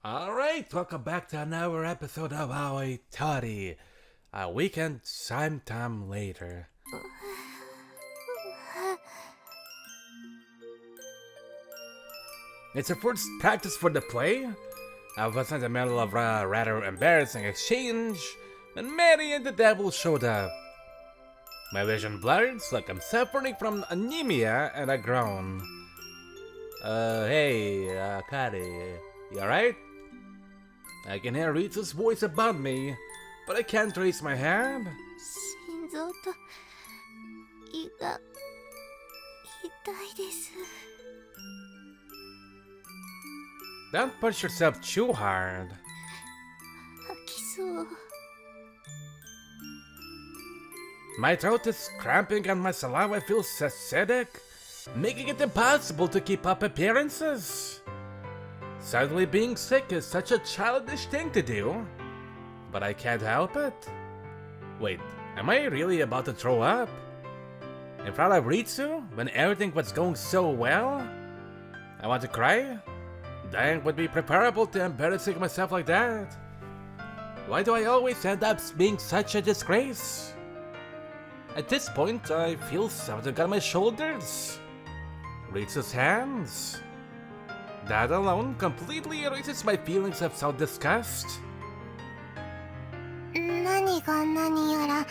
Alright, welcome back to another episode of Aoi Tori. A weekend sometime later. It's our first practice for the play. I was in the middle of a rather embarrassing exchange when Mary and the devil showed up. My vision blurred, like I'm suffering from anemia, and I groan. Hey, Kari, you alright? I can hear Rita's voice above me, but I can't raise my hand. 心臓と胃が痛いです。 Don't push yourself too hard. 吐きそう。 My throat is cramping and my saliva feels acidic, making it impossible to keep up appearances. Suddenly being sick is such a childish thing to do, but I can't help it. Wait, am I really about to throw up? In front of Ritsu, when everything was going so well? I want to cry? Dying would be preferable to embarrassing myself like that. Why do I always end up being such a disgrace? At this point, I feel something on my shoulders. Ritsu's hands. That alone completely erases my feelings of self-disgust. 何が何やら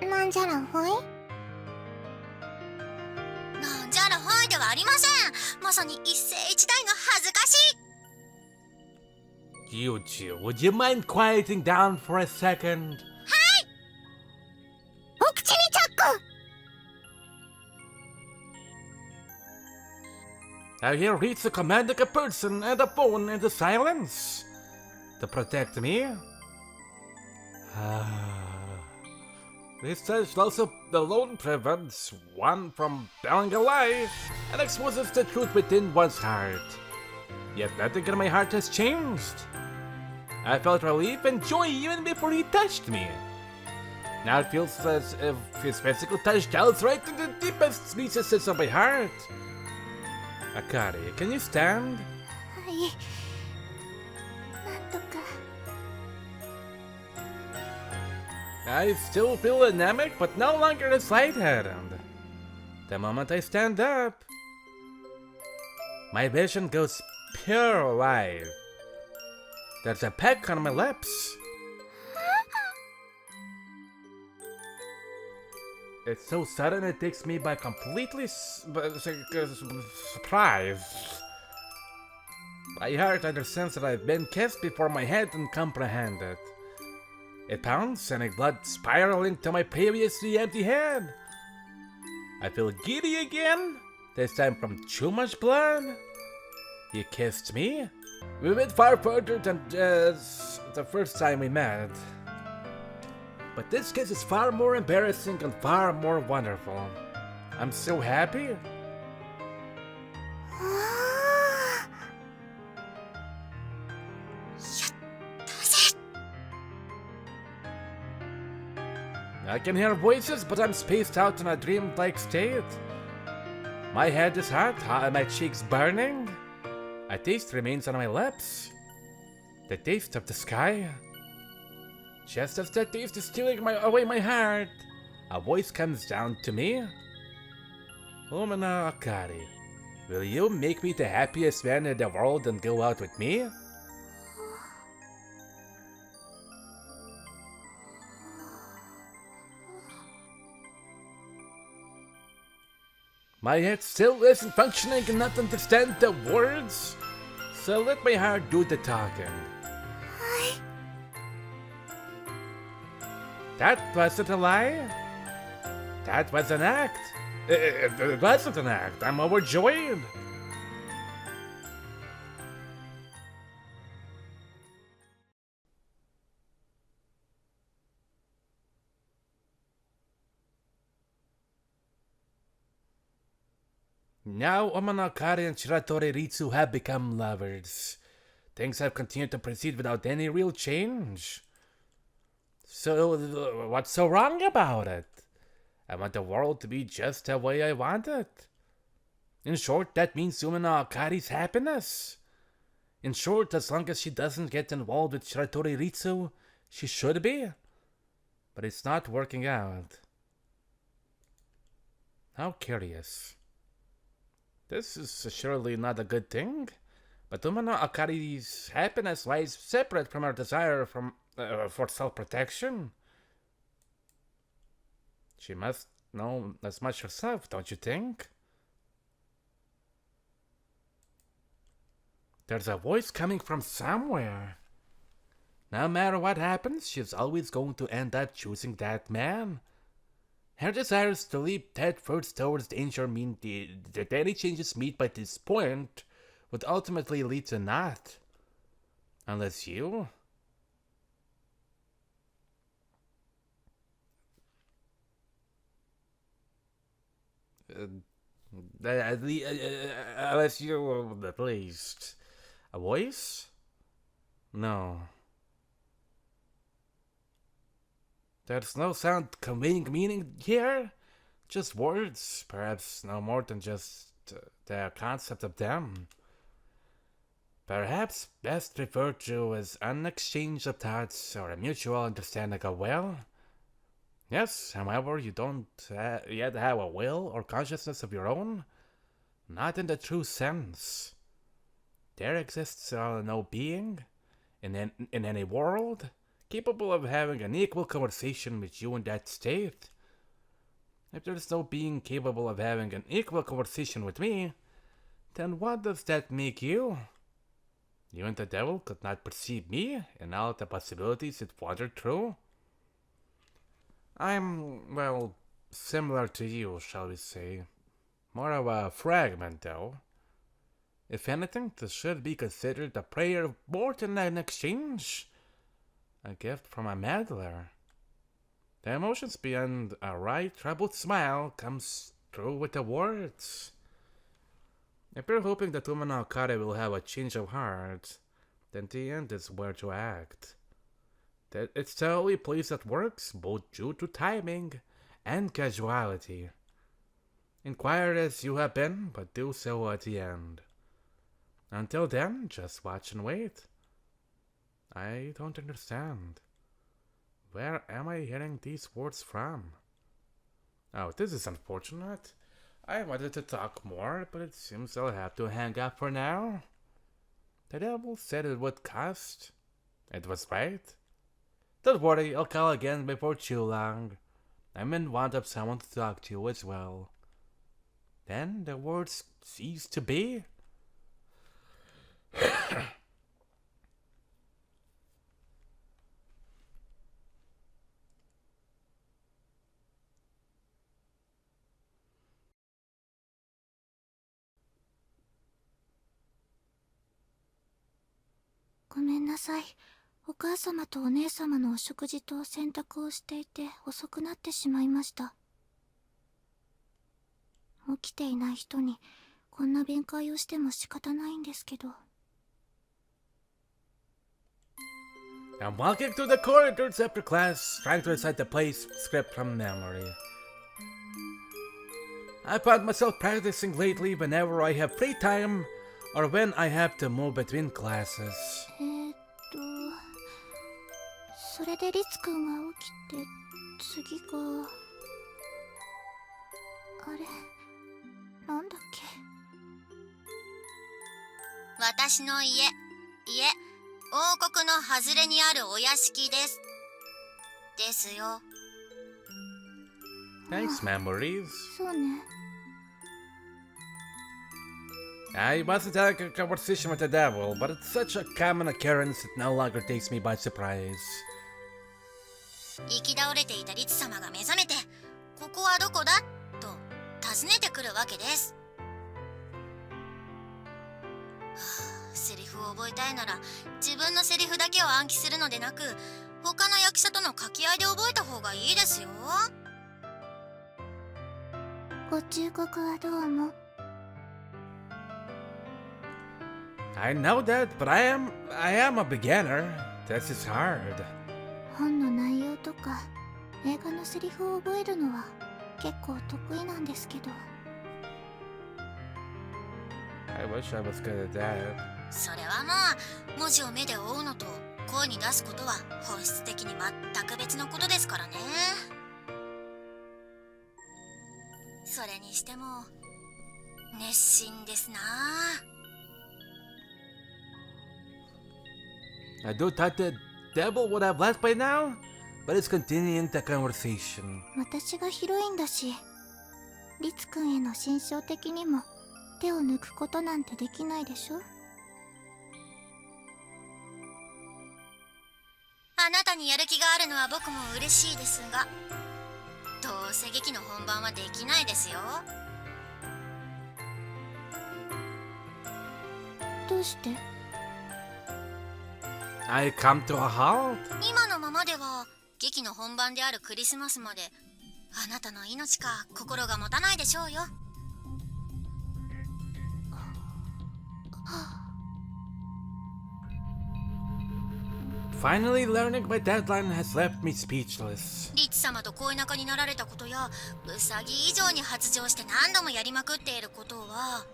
なんじゃらほい。なんじゃらほいではありません。まさに一世一代の恥ずかしい。 You two, would you mind quieting down for a second? はい。お口にチャック。 I hear Ritsu commanding a person and a phone in the silence. To protect me? This such also alone prevents one from telling a lie and exposes the truth within one's heart. Yet nothing in my heart has changed. I felt relief and joy even before he touched me. Now it feels as if his physical touch delves right into the deepest recesses of my heart. Akari, can you stand? はい。なんとか。 I still feel anemic, but no longer as lightheaded. The moment I stand up, my vision goes pure white. There's a peck on my lips. It's so sudden it takes me by completely surprise. My heart understands that I've been kissed before my head can comprehend it. It pounds, sending blood spiraling to my previously empty head. I feel giddy again, this time from too much blood. You kissed me? We went far further than just the first time we met. But this kiss is far more embarrassing and far more wonderful. I'm so happy. I can hear voices, but I'm spaced out in a dream-like state. My head is hot, my cheeks burning. A taste remains on my lips. The taste of the sky. Just as that taste is stealing away my heart, a voice comes down to me. Umana Akari, will you make me the happiest man in the world and go out with me? My head still isn't functioning and not understand the words, so let my heart do the talking. That wasn't a lie. That was an act. It wasn't an act. I'm overjoyed. Now Omanakari and Shiratori Ritsu have become lovers. Things have continued to proceed without any real change. So, what's so wrong about it? I want the world to be just the way I want it. In short, that means Sumina Akari's happiness. In short, as long as she doesn't get involved with Shiratori Ritsu, she should be. But it's not working out. How curious. This is surely not a good thing. But Umano Akari's happiness lies separate from her desire for self-protection. She must know as much herself, don't you think? There's a voice coming from somewhere. No matter what happens, she's always going to end up choosing that man. Her desires to leap headfirst towards danger mean that any changes made by this point would ultimately lead to naught. Unless you... unless you, at least... A voice? No. There's no sound conveying meaning here? Just words, perhaps no more than just the concept of them. Perhaps best referred to as an exchange of thoughts or a mutual understanding of will. Yes, however, you don't yet have a will or consciousness of your own. Not in the true sense. There exists no being, in any world, capable of having an equal conversation with you in that state. If there's no being capable of having an equal conversation with me, then what does that make you? You and the devil could not perceive me and all the possibilities it wandered through? I'm, well, similar to you, shall we say. More of a fragment, though. If anything, this should be considered a prayer more than an exchange. A gift from a meddler. The emotions beyond a right troubled smile comes through with the words. If you're hoping that Umano Akari will have a change of heart, then the end is where to act. That it's the only place that works, both due to timing and casuality. Inquire as you have been, but do so at the end. Until then, just watch and wait. I don't understand. Where am I hearing these words from? Oh, this is unfortunate. I wanted to talk more, but it seems I'll have to hang up for now. The devil said it would cost. It was right. Don't worry, I'll call again before too long. I'm in want of someone to talk to as well. Then the words cease to be. ごめんなさい。お母様とお姉様のお食事と洗濯をしていて遅くなってしまいました。起きていない人にこんな弁解をしても仕方ないんですけど。I'm walking through the corridors after class, trying to recite the play's script from memory. I found myself practicing lately whenever I have free time or when I have to move between classes. それでリツくんが起きて次があれなんだっけ。私の家王国の外れにあるお屋敷ですよ。 Nice memories. そうね。I wasn't having a conversation with the devil, but it's such a common occurrence it no longer takes me by surprise. 行き倒れていたリツ様が目覚めて、ここはどこだと尋ねてくるわけです。セリフを覚えたいなら自分のセリフだけを暗記するのでなく、他の役者との掛け合いで覚えた方がいいですよ。ご忠告はどうも。I know that, but I am a beginner. This is hard. 本の内容とか映画のセリフを覚えるのは結構得意なんですけど。 I wish I was good at that. それはまあ文字を目で追うのと声に出すことは本質的に全く別のことですからね。それにしても熱心ですな。 I do thought the devil would have left by now, but it's continuing the conversation. 私がヒロインだし、リツくんへの心象的にも手を抜くことなんてできないでしょ。あなたにやる気があるのは僕も嬉しいですが、どうせ劇の本番はできないですよ。どうして？ I come to a halt. 今のままでは劇の本番であるクリスマスまであなたの命か心が持たないでしょうよ。Finally learning my deadline has left me speechless. リッチ様と恋仲になられたことやウサギ以上に発情して何度もやりまくっていることは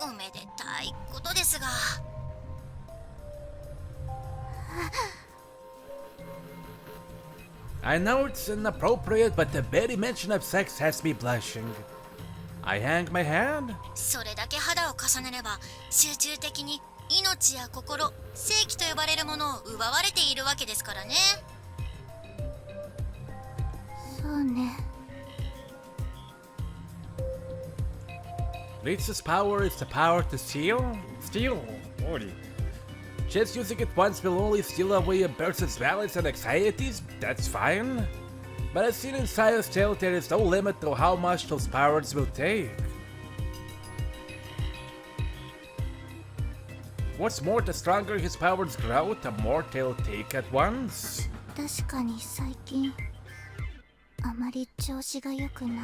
おめでたいことですが、I know it's inappropriate, but the very mention of sex has me blushing. I hang my head. それだけ肌を重ねれば集中的に命や心、正気と呼ばれるものを奪われているわけですからね。そうね。Litz's power is the power to steal? Steal? Ori. Just using it once will only steal away a person's valleys and anxieties? That's fine. But as seen in Saya's tale, there is no limit to how much those powers will take. What's more, the stronger his powers grow, the more they'll take at once. 確かに最近あまり調子が良くない。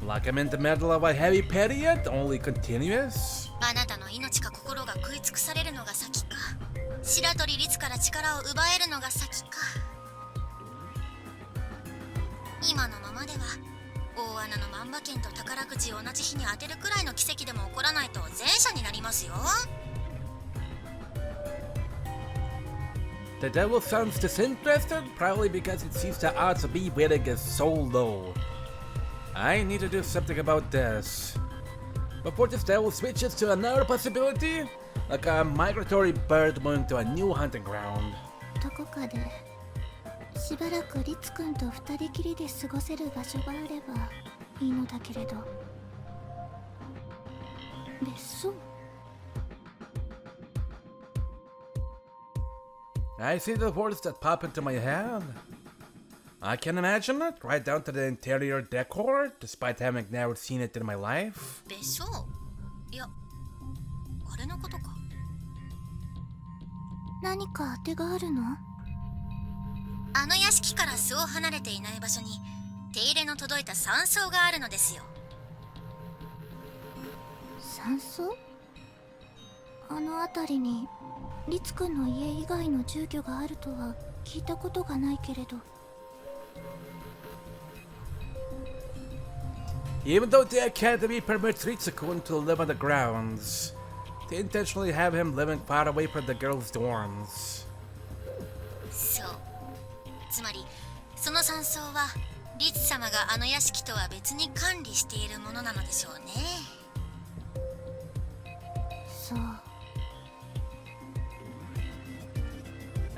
Like I'm in the middle of a heavy period, only continuous. あなたの命か心が食い尽くされるのが先か、白鳥律から力を奪えるのが先か。今のままでは大穴の万馬券と宝くじを同じ日に当てるくらいの奇跡でも起こらないと前者になりますよ。The devil sounds disinterested, probably because it sees the odds of me winning is so low. I need to do something about this. Before this devil switches to another possibility, like a migratory bird moving to a new hunting ground. どこかでしばらくリツくんと二人きりで過ごせる場所があればいいのだけれど。別荘？ I see the words that pop into my head. I can imagine it, right down to the interior decor, despite having never seen it in my life. 別荘？いや、あれのことか。何か当てがあるの？あの屋敷からそう離れていない場所に手入れの届いた山荘があるのですよ。山荘？あの辺りにリツくんの家以外の住居があるとは聞いたことがないけれど。Even though the academy permits Ritsu-kun to live on the grounds, they intentionally have him living far away from the girls' dorms. そう。つまりその山荘はリツ様があの屋敷とは別に管理しているものなのでしょうね。そう。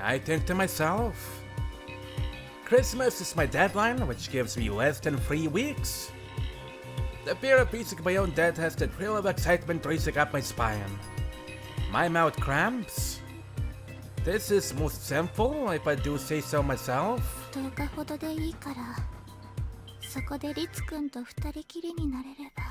I think to myself, Christmas is my deadline, which gives me less than 3 weeks. The fear of facing my own death has the thrill of excitement racing up my spine. My mouth cramps. This is most sinful, if I do say so myself. 10日ほどでいいから、そこでリツくんと二人きりになれれば。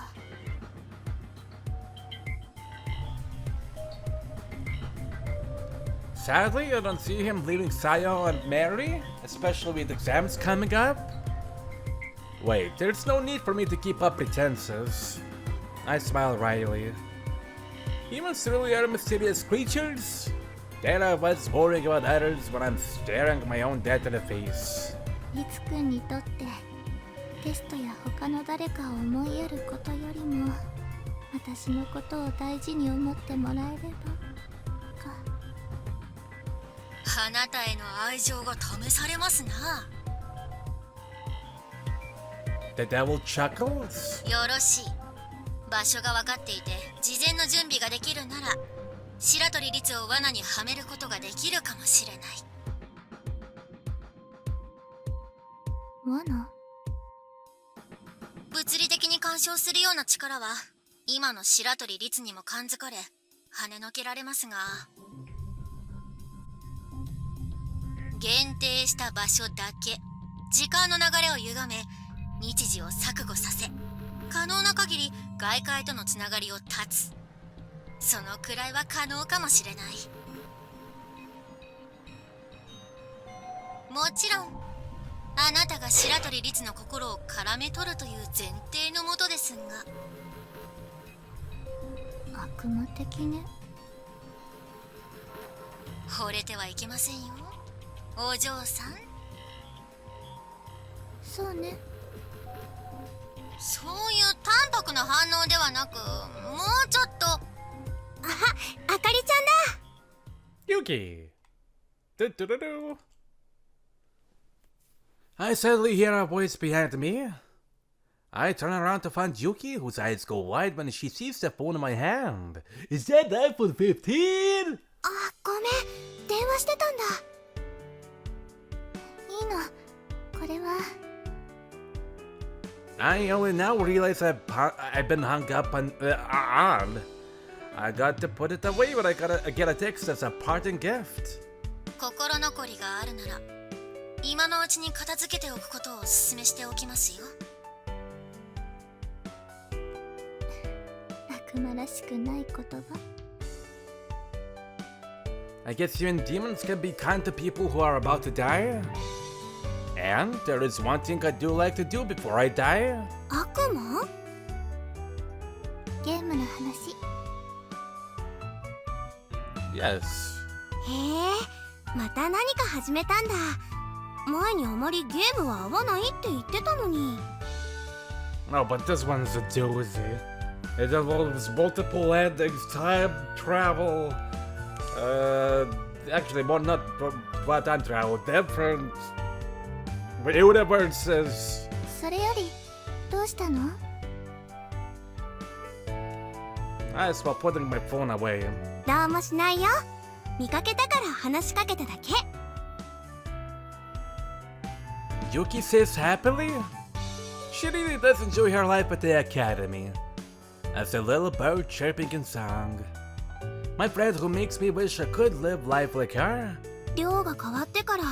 Sadly, I don't see him leaving Sayo and Mary, especially with exams coming up. Wait, there's no need for me to keep up pretenses. I smile wryly. Humans really are mysterious creatures. There I was worrying about others when I'm staring my own death in the face. リツくんにとってテストや他の誰かを思いやることよりも私のことを大事に思ってもらえればか。あなたへの愛情が試されますな。The devil chuckles. よろしい。場所が分かっていて事前の準備ができるなら白鳥律を罠にはめることができるかもしれない。罠？物理的に干渉するような力は今の白鳥律にも感づかれ跳ねのけられますが、限定した場所だけ時間の流れを歪め日時を錯誤させ可能な限り外界とのつながりを断つ。そのくらいは可能かもしれない。もちろんあなたが白鳥律の心を絡め取るという前提のもとですが。悪魔的ね。惚れてはいけませんよお嬢さん。そうね。そういう淡白な反応ではなく、もうちょっと。あかりちゃんだ。 Yuki. Do-do-do-do. I suddenly hear a voice behind me. I turn around to find Yuki, whose eyes go wide when she sees the phone in my hand. Is that iPhone 15? あ、ごめん。電話してたんだ。いいの。これは。I only now realize I've been hung up on. I got to put it away when I get a text as a parting gift. 心残りがあるなら今のうちに片付けておくことをお勧めしておきますよ。悪魔らしくない言葉。I guess you and demons can be kind to people who are about to die. And there is one thing I do like to do before I die. 悪魔？ゲームの話。Yes. へえ、また何か始めたんだ。前にあまりゲームは合わないって言ってたのに。No, but this one's a doozy. It involves multiple endings, time travel. Actually, well, not time travel, different universes. それより、どうしたの？ I was putting my phone away. どうもしないよ。見かけたから話しかけただけ。Yuki says happily. She really does enjoy her life at the academy. As a little bird chirping in song. My friend who makes me wish I could live life like her. 寮が変わってから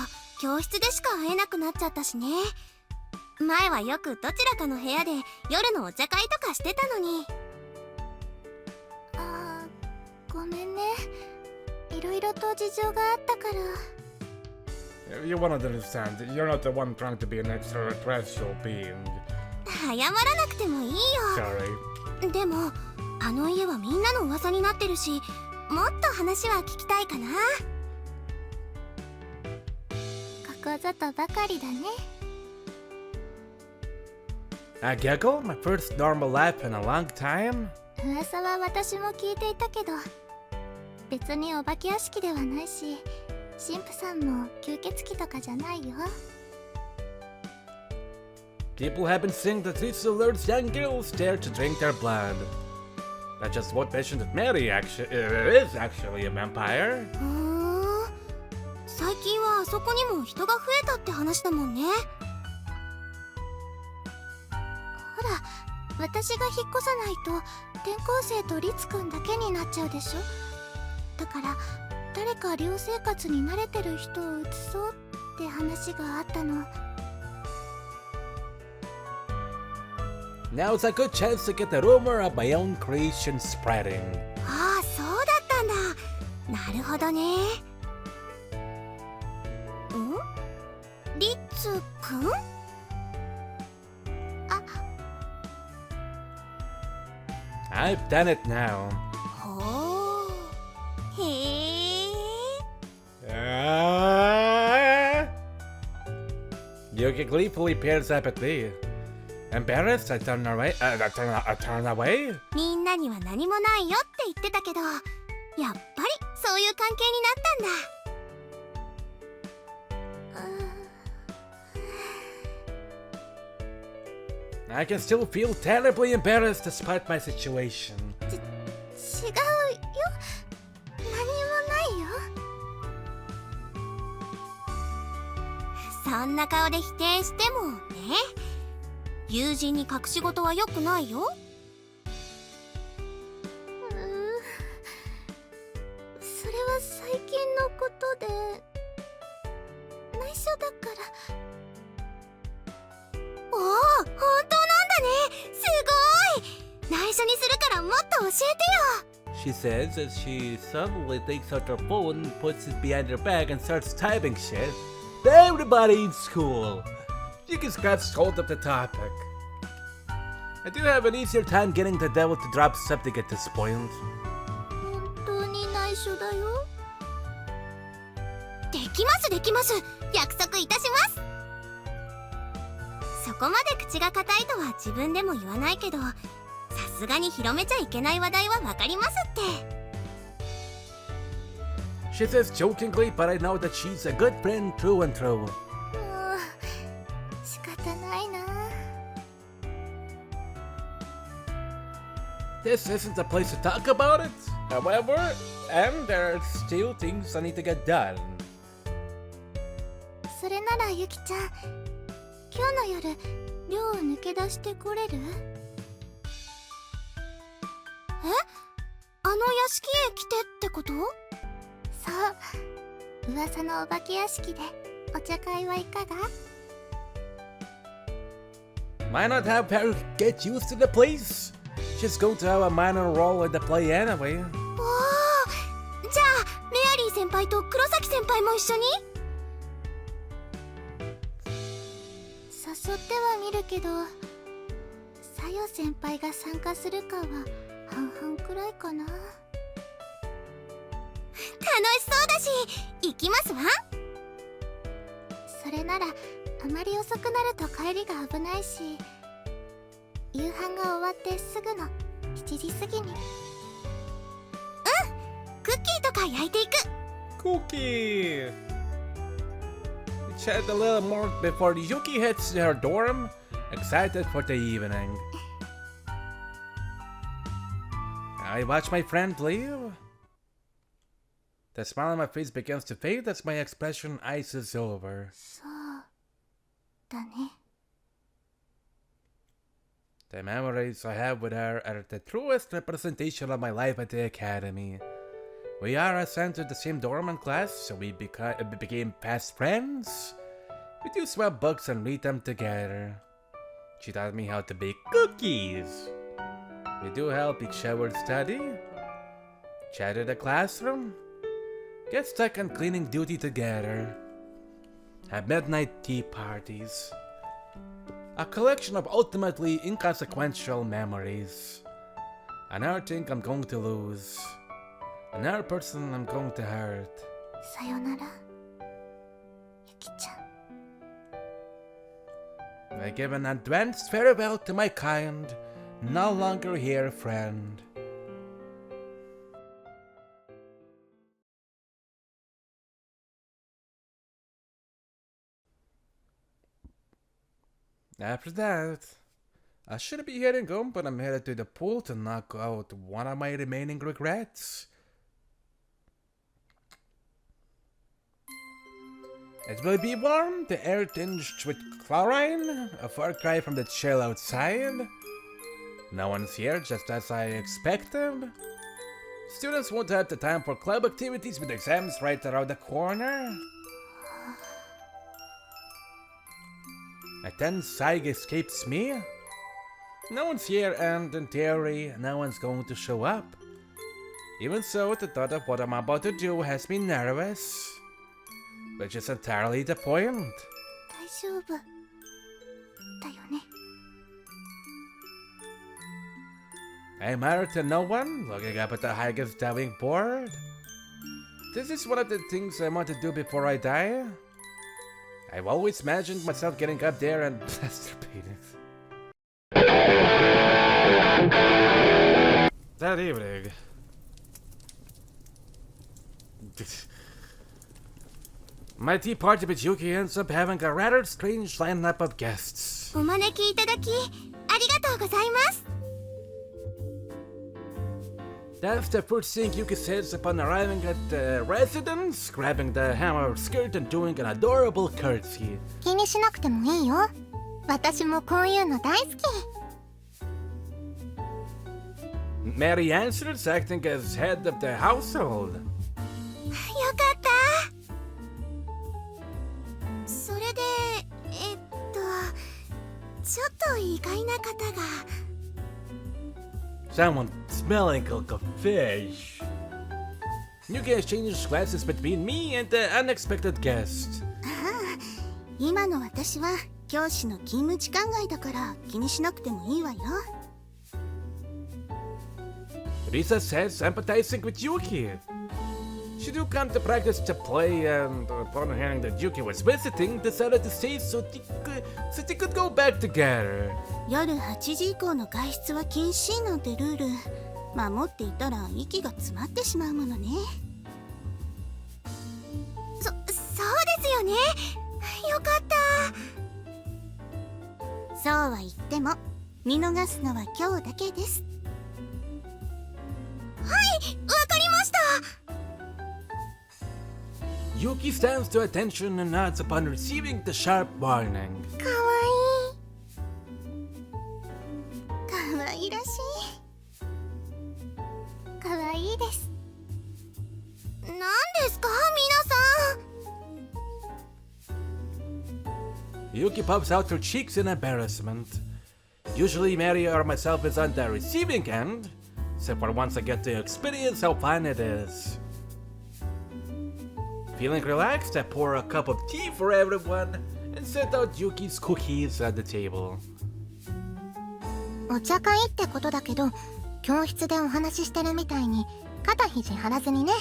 教室でしか会えなくなっちゃったしね。前はよくどちらかの部屋で夜のお茶会とかしてたのに。あー、ごめんね。いろいろと事情があったから。You won't understand. You're not the one trying to be an extraterrestrial being. 謝らなくてもいいよ。 Sorry. でもあの家はみんなの噂になってるし、もっと話は聞きたいかな。ここぞとばかりだね。I giggle, my first normal laugh in a long time. 噂は私も聞いていたけど、別にお化け屋敷ではないし、神父さんも吸血鬼とかじゃないよ。People have been saying that this alerts young girls dare to drink their blood. That just won't mention that Mary is actually a vampire. 最近はあそこにも人が増えたって話だもんね。ほら、私が引っ越さないと転校生と律くんだけになっちゃうでしょ。だから誰か寮生活に慣れてる人を移そうって話があったの。Now's a good chance to get the rumor of my own creation spreading. ああ、そうだったんだ。なるほどね。律くん？あ、I've done it now. ほう。へえ。Yuki gleefully peers up at me. Embarrassed, I turn away. I turn away. みんなには何もないよって言ってたけど、やっぱりそういう関係になったんだ。I can still feel terribly embarrassed despite my situation. 違うよ。何もないよ。そんな顔で否定してもね。友人に隠し事は良くないよ。それは最近のことで内緒だから。おお、本当なんだね。すごい。内緒にするからもっと教えてよ。 She says as she suddenly takes out her phone, puts it behind her back, and starts typing shit to everybody in school. She gets grabs hold of the topic. I do have an easier time getting the devil to drop something at this point. 本当に内緒だよ。できますできます。約束いたします。そこまで口が固いとは自分でも言わないけど、さすがに広めちゃいけない話題はわかりますって。She says jokingly, but I know that she's a good friend through and through. もう仕方ないな。This isn't the place to talk about it. However, and there are still things I need to get done. それならゆきちゃん、今日の夜寮を抜け出してこれる？あの屋敷へ来てってこと？そう、噂のお化け屋敷でお茶会はいかが？ Why not have her get used to the place? She's going to have a minor role in the play anyway. おお、じゃあメアリー先輩と黒崎先輩も一緒に？誘ってはみるけど、さよ先輩が参加するかは半々くらいかな。楽しそうだし行きますわ。それならあまり遅くなると帰りが危ないし、夕飯が終わってすぐの7時過ぎに。クッキーとか焼いていく。 Cookie! We chat a little more before Yuki heads to her dorm, excited for the evening. I watch my friend leave. The smile on my face begins to fade as my expression ices over. そうだね。The memories I have with her are the truest representation of my life at the academy. We are assigned to the same dorm and class, so we became fast friends. We do swap books and read them together. She taught me how to bake cookies. We do help each other study, chat in the classroom, get stuck on cleaning duty together, have midnight tea parties. A collection of ultimately inconsequential memories. Another thing I'm going to lose. Another person I'm going to hurt. さよなら、ゆきちゃん。 I give an advanced farewell to my kind, no longer here friend. After that, I should be heading home, but I'm headed to the pool to knock out one of my remaining regrets. It will be warm, the air tinged with chlorine, a far cry from the chill outside. No one's here, just as I expected. Students won't have the time for club activities with exams right around the corner. A tense sigh escapes me. No one's here and, in theory, no one's going to show up. Even so, the thought of what I'm about to do has me nervous. Which is entirely the point. 大丈夫だよね。 I matter to no one, looking up at the Higa's dying board. This is one of the things I want to do before I die. I've always imagined myself getting up there and masturbating. that evening. My tea party with Yuki ends up having a rather strange lineup of guests. お招きいただきありがとうございます。 That's the first thing Yuki says upon arriving at the residence, grabbing the hem of her skirt and doing an adorable curtsy. 気にしなくてもいいよ。私もこういうの大好き。 Mary answers, acting as head of the household. よかった。それでちょっと意外な方が。 Someone smelling like a fish. Yuki exchanges glances between me and the unexpected guest. 今の私は教師の勤務時間外だから気にしなくてもいいわよ。 Risa says, empathizing with Yuki. She do come to practice to play, and upon hearing that Yuki was visiting, decided to stay so they could go back together. 夜8時以降の外出は禁止なんてルール守っていたら息が詰まってしまうものね。そうですよね。よかった。そうは言っても見逃すのは今日だけです。はい、わかりました。 Yuki stands to attention and nods upon receiving the sharp warning. かわいいらしい。かわいいです。何ですか皆さん。 Yuki pops out her cheeks in embarrassment. Usually Mary or myself is on the receiving end, except for once I get to experience how fun it is. Feeling relaxed, I pour a cup of tea for everyone and set out Yuki's cookies at the table. お茶会ってことだけど、教室でお話ししてるみたいに肩肘張らずにね。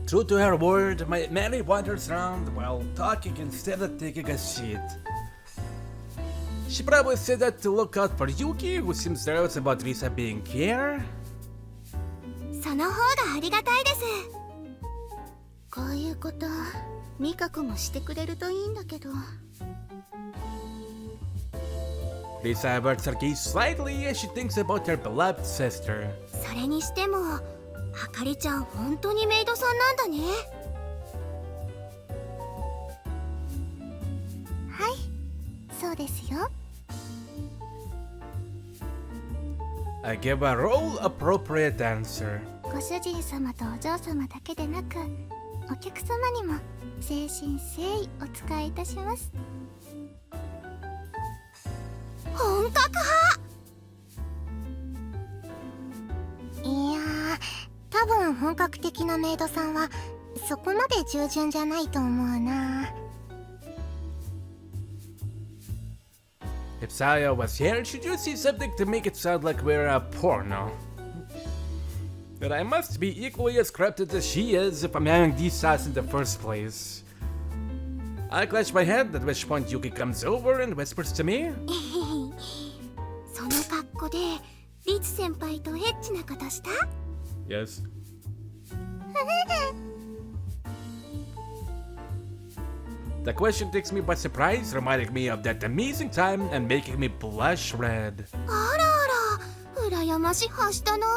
True to her word, Mary wanders around while talking instead of taking a seat. She probably said that to look out for Yuki, who seems nervous about Risa being here. その方がありがたいです。こういうことミカ子もしてくれるといいんだけど。 Risa averts her gaze slightly as she thinks about her beloved sister. それにしてもあかりちゃん本当にメイドさんなんだね。はい、そうですよ。 I give a role-appropriate answer. ご主人様とお嬢様だけでなく、お客様にも誠心誠意お使いいたします。本格派。いやー、多分本格的なメイドさんはそこまで従順じゃないと思うな。 If Saya was here, she'd just say something to make it sound like we're a porno. But I must be equally as corrupted as she is if I'm having these thoughts in the first place. I clutch my head, at which point Yuki comes over and whispers to me. その格好でリツ先輩とエッチなことした？ Yes. The question takes me by surprise, reminding me of that amazing time and making me blush red. あらあら、羨ましはしたない。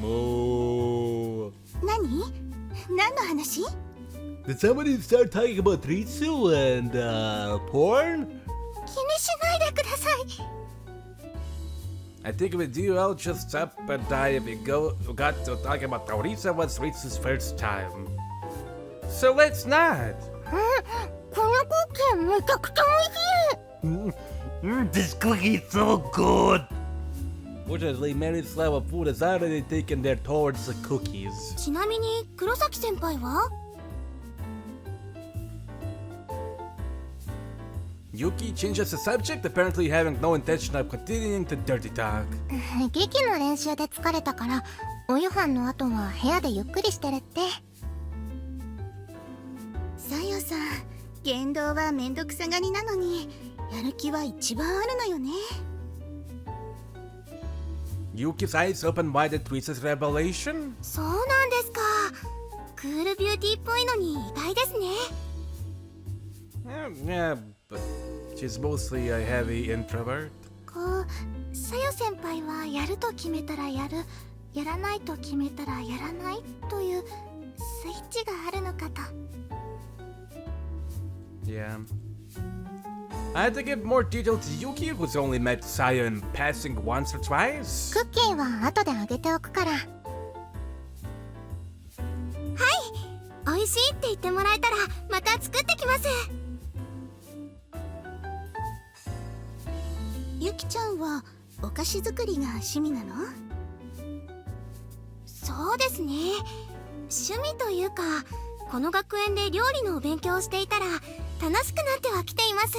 Moo. 何の話？ Did somebody start talking about Ritsu and porn? 気にしないでください。 I think with you, I'll just up and die if we got to talking about how Risa was Ritsu's first time. So let's not. このクッキーめちゃくちゃ美味しい。 This cookie is so good. Fortunately, Mary's love of food has already taken there towards the cookies. ちなみに黒崎先輩は？ Yuki changes the subject, apparently having no intention of continuing the dirty talk. 劇の練習で疲れたからお夕飯の後は部屋でゆっくりしてるって。さやさん、言動はめんどくさがりなのにやる気は一番あるのよね。 Yuki's eyes open wide at Teresa's revelation. そうなんですか。クールビューティーっぽいのに意外ですね。Yeah, but she's mostly a heavy introvert. こう、さよ先輩はやると決めたらやる、やらないと決めたらやらないというスイッチがあるのかと。 Yeah. I had to give more detail to Yuki, who's only met Sayo in passing once or twice. クッキーは後であげておくから。はい、美味しいって言ってもらえたらまた作ってきます。ゆきちゃんはお菓子作りが趣味なの？そうですね、趣味というかこの学園で料理のお勉強をしていたら楽しくなってはきています。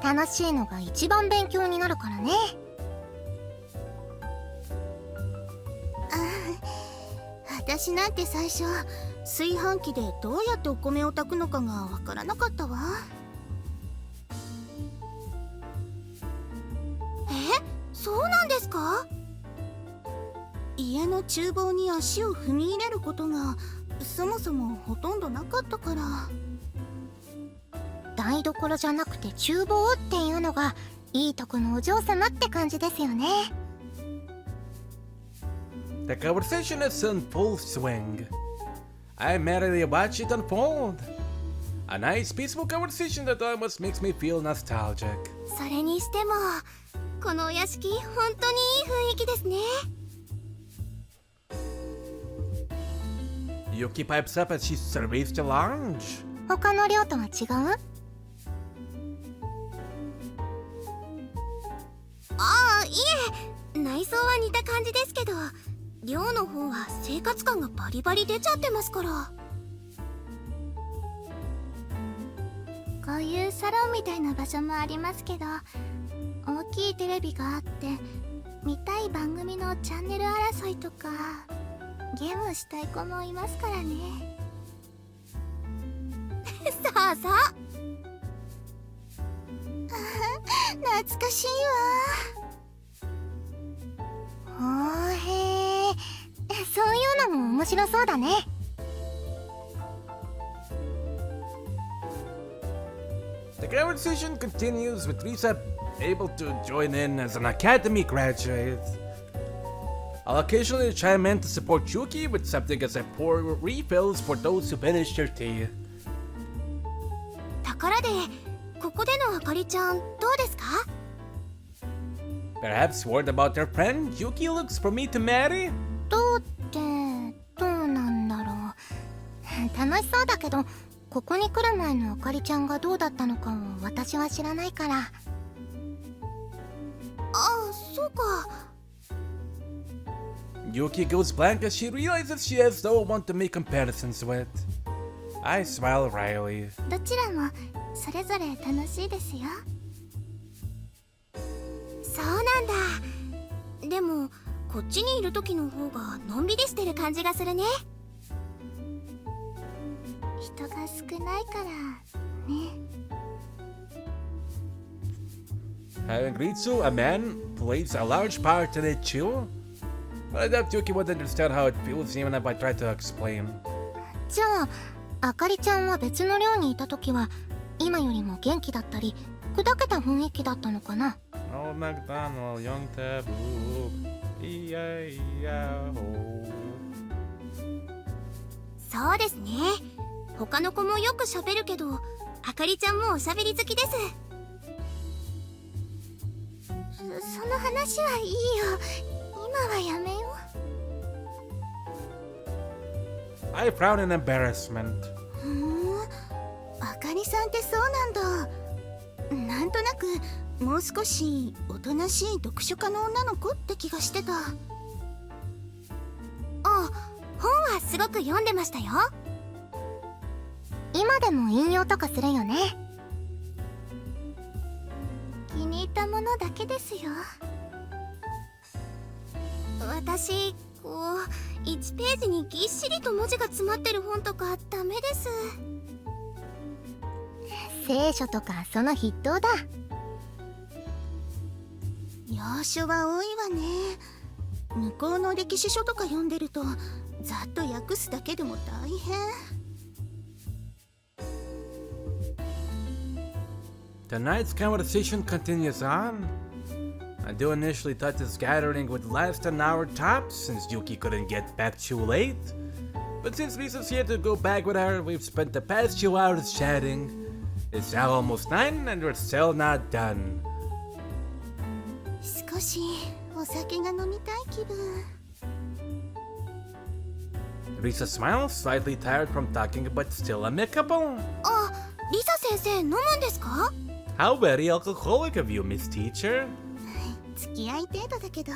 楽しいのが一番勉強になるからね。私なんて最初炊飯器でどうやってお米を炊くのかがわからなかったわ。そうなんですか？家の厨房に足を踏み入れることがそもそもほとんどなかったから。台所じゃなくて厨房っていうのがいいとこのお嬢様って感じですよね。 The conversation is in full swing. I merely watch it unfold. A nice, peaceful conversation that almost makes me feel nostalgic. それにしてもこのお屋敷本当にいい雰囲気ですね。 Yuki pipes up as she surveys the lounge. 他の寮とは違う？ああ、いえ、内装は似た感じですけど寮の方は生活感がバリバリ出ちゃってますから。こういうサロンみたいな場所もありますけど大きいテレビがあって見たい番組のチャンネル争いとかゲームしたい子もいますからね。そうそう懐かしいわ。ほへえ、そういうのも面白そうだね。The conversation continues with Lisa able to join in as an academy graduate. I'll occasionally chime in to support Yuki with something as I pour refills for those who finish their tea. ところでここでのあかりちゃんどうですか？ Perhaps worried about their friend Yuki looks for me to marry? どうってどうなんだろう。楽しそうだけどここに来る前のあかりちゃんがどうだったのかを私は知らないから。ああ、そうか。 Yuki goes blank as she realizes she has no one to make comparisons with. I smile wryly. どちらもそれぞれ楽しいですよ。そうなんだ。でもこっちにいる時の方がのんびりしてる感じがするね。人が少ないからね。 Having Ritsu, a man, plays a large part in it too. But I doubt Yuki would understand how it feels even if I tried to explain. じゃああかりちゃんは別の寮にいた時は今よりも元気だったり砕けた雰囲気だったのかな。 Oh, McDonald, young taboo. E-I-E-I-O. そうですね。他の子もよく喋るけどあかりちゃんもおしゃべり好きです。その話はいいよ。今はやめよう。 I frown in embarrassment. あかりさんってそうなんだ。なんとなくもう少しおとなしい読書家の女の子って気がしてた。あ、本はすごく読んでましたよ。今でも引用とかするよね。気に入ったものだけですよ。私ここう1ページにぎっしりと文字が詰まってる本とかダメです。聖書とかその筆頭だ。要所は多いわね。向こうの歴史書とか読んでるとざっと訳すだけでも大変。Tonight's conversation continues on. I do initially thought this gathering would last an hour tops since Yuki couldn't get back too late. But since Lisa's here to go back with her, we've spent the past 2 hours chatting. It's now almost 9 and we're still not done. 少しお酒が飲みたい気分。Lisa smiles, slightly tired from talking but still amicable. あ、リサ先生飲むんですか？ How very alcoholic of you, Miss Teacher. 付き合い程度だけど、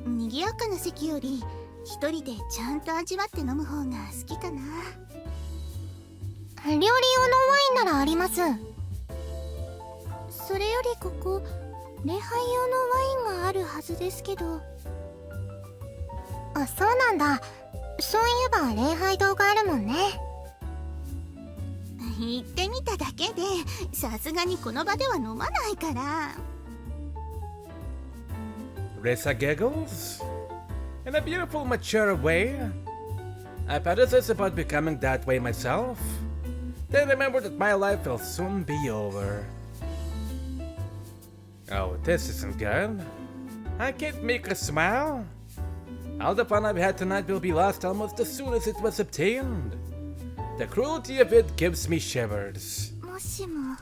賑やかな席より一人でちゃんと味わって飲む方が好きかな。料理用のワインならあります。それよりここ礼拝用のワインがあるはずですけど。あ、そうなんだ。そういえば礼拝堂があるもんね。行ってみただけでさすがにこの場では飲まないから。Risa giggles. In a beautiful, mature way. I fantasize about becoming that way myself. Then remember that my life will soon be over. Oh, this isn't good. I can't make her smile. All the fun I've had tonight will be lost almost as soon as it was obtained. The cruelty of it gives me shivers. もしも。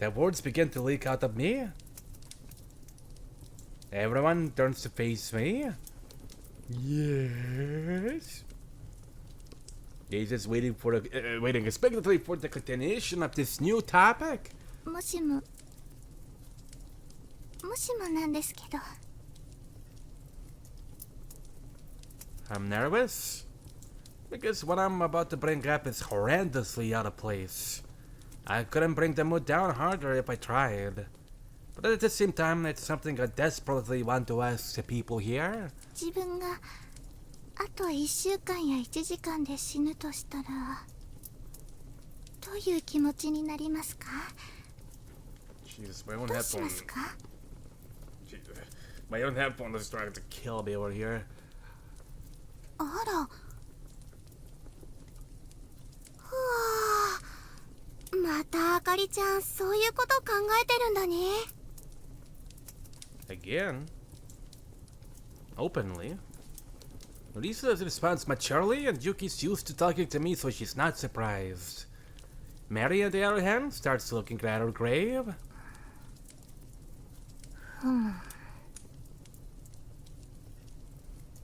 The words begin to leak out of me. Everyone turns to face me. Yes. He's just waiting expectantly for the continuation of this new topic. もしもなんですけど。I'm nervous because what I'm about to bring up is horrendously out of place. I couldn't bring the mood down harder if I tried. But at the same time, it's something I desperately want to ask the people here. 自分があと1週間や1時間で死ぬとしたらどういう気持ちになりますか？ Jesus, my own どうし headphone. ますか？ My own headphone is trying to kill me over here. あら。ふわまたあかりちゃんそういうこと考えてるんだね。Again? Openly? Lisa responds maturely, and Yuki's used to talking to me, so she's not surprised. Mary, on the other hand, starts looking rather grave.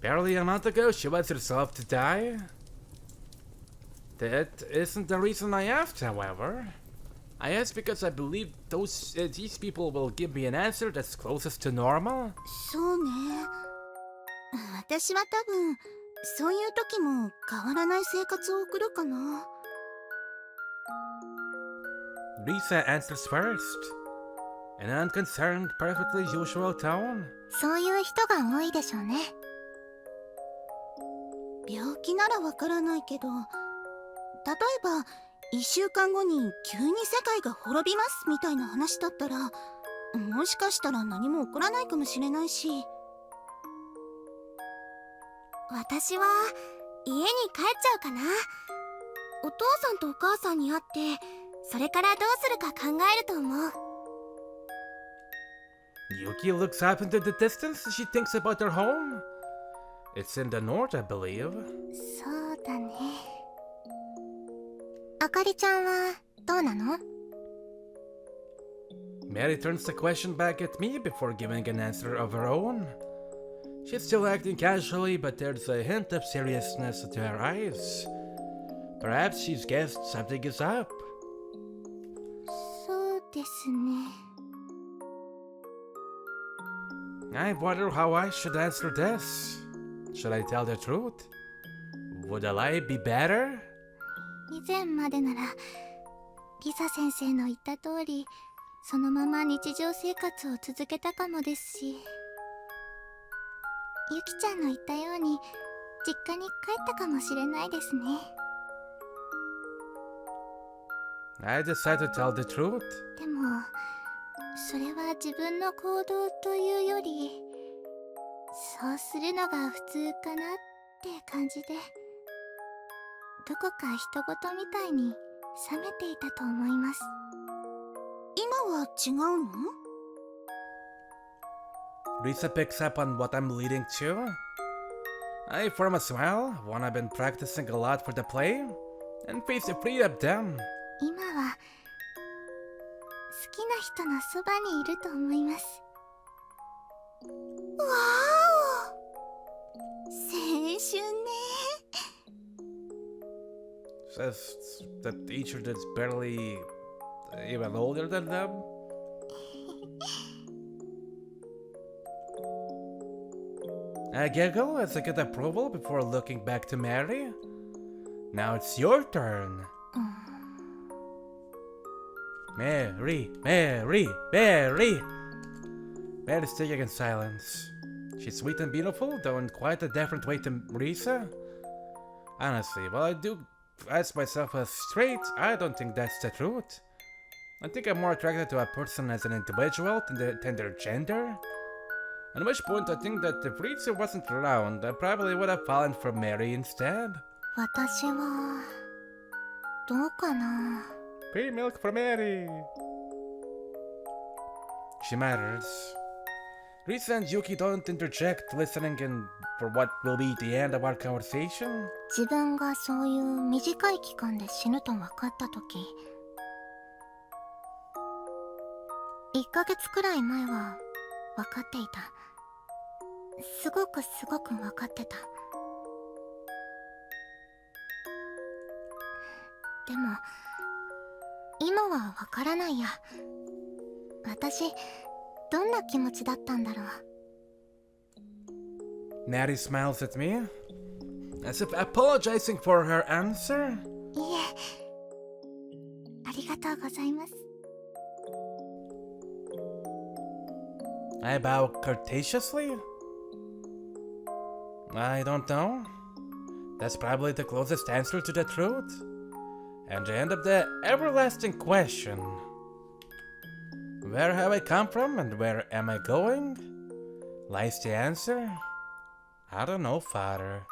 Barely a month ago, she was resolved to die. That isn't the reason I asked, however. I asked because I believe these people will give me an answer that's closest to normal. そうね。私は多分そういう時も変わらない生活を送るかな。Lisa answers first. In an unconcerned, perfectly usual tone. そういう人が多いでしょうね。病気ならわからないけど、例えば1週間後に急に世界が滅びますみたいな話だったら、もしかしたら何も起こらないかもしれないし。私は家に帰っちゃうかな。お父さんとお母さんに会ってそれからどうするか考えると思う。 Yuki looks off into the distance as she thinks about her home. It's in the north, I believe. そうだね。あかりちゃんはどうなの？ Mary turns the question back at me before giving an answer of her own. She's still acting casually, but there's a hint of seriousness to her eyes. Perhaps she's guessed something is up. そうですね。I wonder how I should answer this. Should I tell the truth? Would a lie be better? 以前までならリサ先生の言った通りそのまま日常生活を続けたかもですし。ゆきちゃんの言ったように実家に帰ったかもしれないですね。 I decide to tell the truth. でもそれは自分の行動というより、そうするのが普通かなって感じで、どこか人事みたいに冷めていたと思います。今は違うの？ Lisa picks up on what I'm leading to. I form a smile when I've been practicing a lot for the play, and face free of them. 今は好きな人のそばにいると思います。わお、青春ね。 Says the teacher that's barely even older than them. I giggle as I get approval before looking back to Mary. Now it's your turn. Mary, Mary, Mary. Mary's taking in silence. She's sweet and beautiful, though in quite a different way to Marisa. Honestly, while I do ask myself as straight, I don't think that's the truth. I think I'm more attracted to a person as an individual than their gender. At which point I think that if Ritsu wasn't around, I probably would have fallen for Mary instead. 私はどうかな。 Free milk for Mary! She matters. Risa and Yuki don't interject, listening in for what will be the end of our conversation. 自分がそういう短い期間で死ぬと分かったとき、1ヶ月くらい前は分かっていた。すごく分かってた。でも今は分からないや。私どんな気持ちだったんだろう。 Natty smiles at me, as if apologizing for her answer. いえ、ありがとうございます。 I bow courteously. I don't know. That's probably the closest answer to the truth. And the end of the everlasting question. Where have I come from and where am I going? Lies the answer? I don't know, Father.